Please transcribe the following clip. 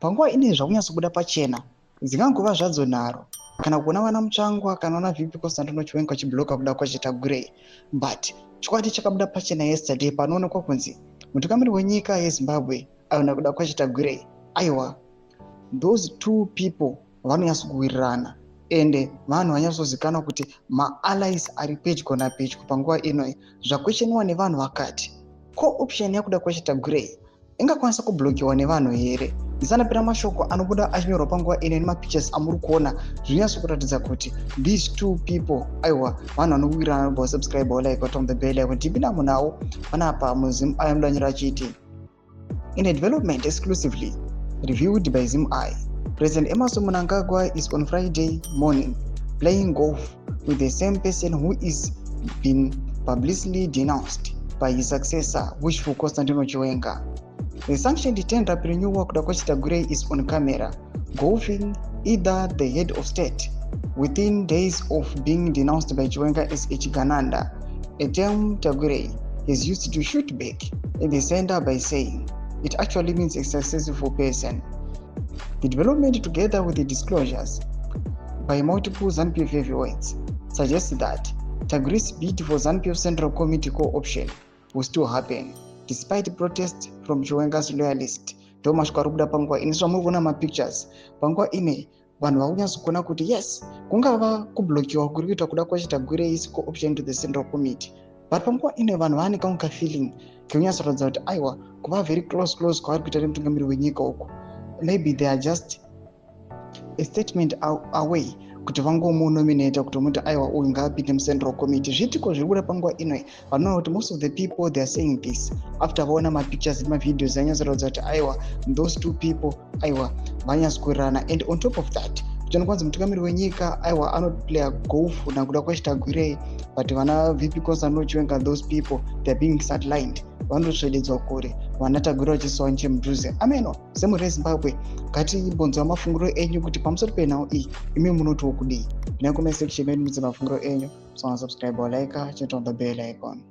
panguva ine zvakunyatsobuda pachena dzingangova zvadzo nharo kana kuona vana Mutsvangwa kana ona VP Constantino Chiwenga chibloka kuda kwaChuda Tagwirei, but chokwadi chakabuda pachena yesterday panoonekwa kunzi mutungamiri wenyika yeZimbabwe aona kuda kwaChuda Tagwirei. Aiwa, those two people vanonyatsokuwirirana ende vanhu vanyatsozikanwa kuti maallies ari pedyo napedyo panguva ino. Zvakwesheniwa nevanhu vakati co-option yakuda kwaChuda Tagwirei ingakwanisa kublokiwa nevanhu here? Ndisanapera mashoko anobuda achinyorwa panguva ino nemapictures amuri kuona zvonyatsokuratidza kuti these two people aiwa vanhu vanowirirana. Subscribe like on the bell icon tipinda munawo panapa muZim ayamudanyira achiti in a development exclusively reviewed by Zim. President Emerson Mnangagwa is on Friday morning playing golf with the same person who is been publicly denounced by his successor, wishful Constantino Chiwenga. The sanctioned 10 entrepreneur Kuda Tagwirei is on camera golfing either the head of state within days of being denounced by Chiwenga as Gananda, a term Tagwirei is used to shoot back at the center by saying it actually means a successful person. The development, together with the disclosures by multiple ZANU-PF heavyweights, suggests that Tagwirei's bid for ZANU-PF Central Committee co-option will still happen, despite protests from Chiwenga's loyalists. Thomas Karubuda panguva ine zvamuri mapictures panguva ine vanhu vakunyatsokuona kuti yes kungava kublokiwa kuri kuita kuda kwaChuda Tagwirei is co-option to the Central Committee, but panguva ine vanhu vane kaunga feeling kekunyatsoratidza kuti aiwa kuva very close kwavari kuita nemutungamiri wenyika uku. Maybe they are just a statement away kuti vangomunominata kuti muti aiwa uyu ngaapinde muCentral Committee. Zvitiko zviri kuda panguva ino vanoona kuti most of the people they are saying this after vaona mapictures nemavideos anyatsoratidza kuti aiwa those two people aiwa vanyatsokuwirirana. And on top of that kwanzi mutungamiri wenyika aiwa anoplaya golf nakuda kwaChuda Tagwirei, but vana VP Constantino Chiwenga those people they are being sidelined, vanotosvededzwa kure, vana Tagwirei vachiiswa nechemudhuze. Ameno semhuri yeZimbabwe ngatibonzwa mafungiro enyu kuti pamusoro penhau iyi imi munotiwo kudii. Ndine comment section yedu mudze mafungiro enyu. So subscribe or like, turn on the bell icon.